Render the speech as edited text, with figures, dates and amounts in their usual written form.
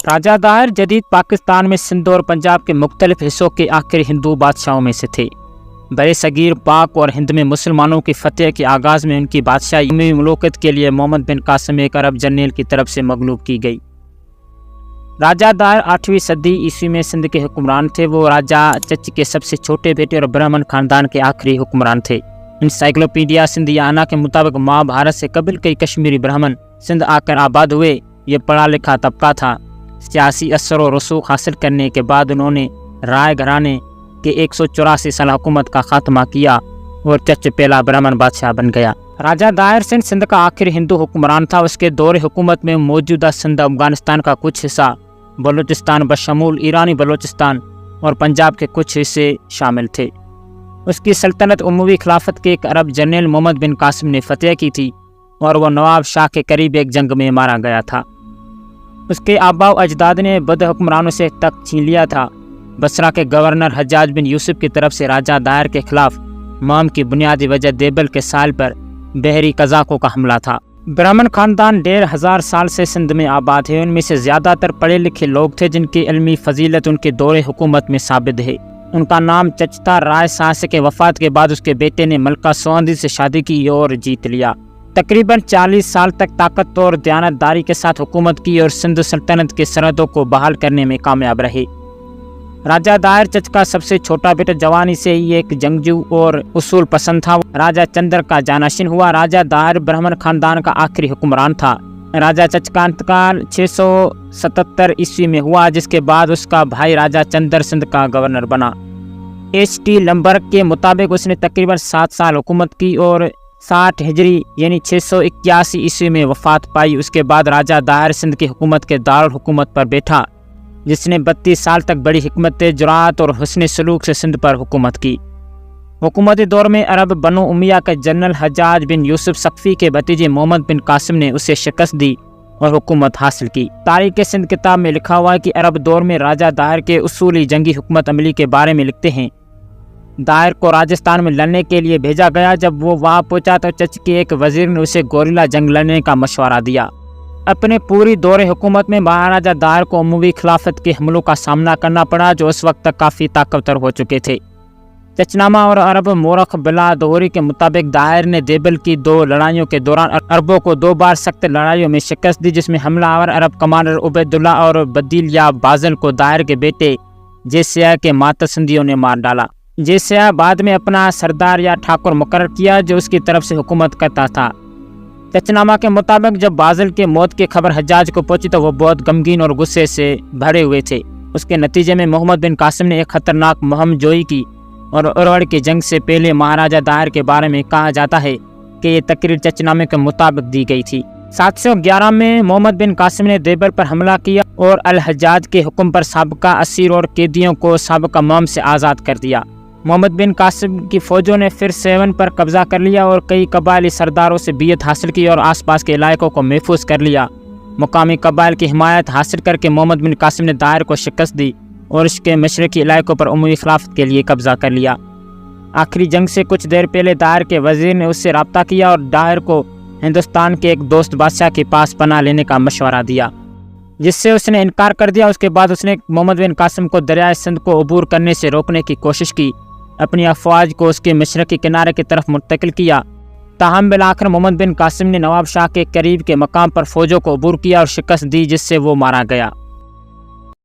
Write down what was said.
راجہ دائر جدید پاکستان میں سندھ اور پنجاب کے مختلف حصوں کے آخری ہندو بادشاہوں میں سے تھے۔ برِ صغیر پاک اور ہند میں مسلمانوں کی فتح کے آغاز میں ان کی بادشاہی عمومی ملوکیت کے لیے محمد بن قاسم ایک عرب جرنیل کی طرف سے مغلوب کی گئی۔ راجہ دائر 8ویں صدی عیسوی میں سندھ کے حکمران تھے۔ وہ راجہ چچ کے سب سے چھوٹے بیٹے اور برہمن خاندان کے آخری حکمران تھے۔ انسائکلوپیڈیا سندھیانہ کے مطابق مہابھارت سے قبل کئی کشمیری برہمن سندھ آ کر آباد ہوئے۔ یہ پڑھا لکھا طبقہ تھا۔ سیاسی اثر و رسوخ حاصل کرنے کے بعد انہوں نے رائے گھرانے کے 184 سال حکومت کا خاتمہ کیا اور چچ پہلا برہمن بادشاہ بن گیا۔ راجہ دائر سندھ کا آخری ہندو حکمران تھا۔ اس کے دور حکومت میں موجودہ سندھ، افغانستان کا کچھ حصہ، بلوچستان بشمول ایرانی بلوچستان اور پنجاب کے کچھ حصے شامل تھے۔ اس کی سلطنت عموی خلافت کے ایک عرب جرنیل محمد بن قاسم نے فتح کی تھی اور وہ نواب شاہ کے قریب ایک جنگ میں مارا گیا تھا۔ اس کے آباء و اجداد نے بدھ حکمرانوں سے تخت چھین لیا تھا۔ بصرہ کے گورنر حجاج بن یوسف کی طرف سے راجہ دائر کے خلاف مہم کی بنیادی وجہ دیبل کے سال پر بحری قزاقوں کا حملہ تھا۔ برہمن خاندان 1500 سال سے سندھ میں آباد ہے۔ ان میں سے زیادہ تر پڑھے لکھے لوگ تھے جن کی علمی فضیلت ان کے دور حکومت میں ثابت ہے۔ ان کا نام چچ تھا۔ رائے سانس کے وفات کے بعد اس کے بیٹے نے ملکہ سوندی سے شادی کی اور جیت لیا۔ تقریباً 40 سال تک طاقت اور دیانتداری کے ساتھ حکومت کی اور سندھ سلطنت کی سرحدوں کو بحال کرنے میں کامیاب رہے۔ راجہ دائر چچ کا سب سے چھوٹا بیٹا جوانی سے ہی ایک جنگجو اور اصول پسند تھا۔ راجہ چندر کا جانشین ہوا۔ راجہ دائر برہمن خاندان کا آخری حکمران تھا۔ راجہ چچ کا انتقال 677 عیسوی میں ہوا، جس کے بعد اس کا بھائی راجہ چندر سندھ کا گورنر بنا۔ ایچ.ٹی. لمبرگ کے مطابق اس نے تقریباً 7 سال حکومت کی اور 60 ہجری یعنی 681 عیسوی میں وفات پائی۔ اس کے بعد راجہ دائر سندھ کی حکومت کے دارالحکومت پر بیٹھا، جس نے 32 سال تک بڑی حکمت، جرأت اور حسن سلوک سے سندھ پر حکومت کی۔ حکومتی دور میں عرب بنو امیہ کے جنرل حجاج بن یوسف ثقفی کے بھتیجے محمد بن قاسم نے اسے شکست دی اور حکومت حاصل کی۔ تاریخ سندھ کتاب میں لکھا ہوا ہے کہ عرب دور میں راجہ دائر کے اصولی جنگی حکمت عملی کے بارے میں لکھتے ہیں۔ دائر کو راجستھان میں لڑنے کے لیے بھیجا گیا۔ جب وہ وہاں پہنچا تو چچ کے ایک وزیر نے اسے گوریلا جنگ لڑنے کا مشورہ دیا۔ اپنے پوری دور حکومت میں مہاراجہ دائر کو عموی خلافت کے حملوں کا سامنا کرنا پڑا، جو اس وقت تک کافی طاقتور ہو چکے تھے۔ چچنامہ اور عرب مورخ بلا دہوری کے مطابق دائر نے دیبل کی 2 لڑائیوں کے دوران عربوں کو 2 بار سخت لڑائیوں میں شکست دی، جس میں حملہ آور عرب کمانڈر عبید اللہ اور بدیل یا بازل کو دائر کے بیٹے جیسیہ کے ماتسندیوں نے مار ڈالا۔ جیسیہ بعد میں اپنا سردار یا ٹھاکر مقرر کیا جو اس کی طرف سے حکومت کرتا تھا۔ چچنامہ کے مطابق جب بازل کے موت کی خبر حجاج کو پہنچی تو وہ بہت غمگین اور غصے سے بھرے ہوئے تھے۔ اس کے نتیجے میں محمد بن قاسم نے ایک خطرناک مہم جوئی کی اور اروڑ کی جنگ سے پہلے مہاراجہ دائر کے بارے میں کہا جاتا ہے کہ یہ تقریر چچنامے کے مطابق دی گئی تھی۔ 711 میں محمد بن قاسم نے دیبل پر حملہ کیا اور الحجاج کے حکم پر سابقہ اسیر اور قیدیوں کو سابقہ مہم سے آزاد کر دیا۔ محمد بن قاسم کی فوجوں نے پھر سیون پر قبضہ کر لیا اور کئی قبائلی سرداروں سے بیعت حاصل کی اور آس پاس کے علاقوں کو محفوظ کر لیا۔ مقامی قبائل کی حمایت حاصل کر کے محمد بن قاسم نے دائر کو شکست دی اور اس کے مشرقی علاقوں پر عمومی خلافت کے لیے قبضہ کر لیا۔ آخری جنگ سے کچھ دیر پہلے دائر کے وزیر نے اس سے رابطہ کیا اور دائر کو ہندوستان کے ایک دوست بادشاہ کے پاس پناہ لینے کا مشورہ دیا، جس سے اس نے انکار کر دیا۔ اس کے بعد اس نے محمد بن قاسم کو دریائے سندھ کو عبور کرنے سے روکنے کی کوشش کی، اپنی افواج کو اس کے مشرقی کنارے کی طرف منتقل کیا۔ تاہم بالآخر محمد بن قاسم نے نواب شاہ کے قریب کے مقام پر فوجوں کو عبور کیا اور شکست دی، جس سے وہ مارا گیا۔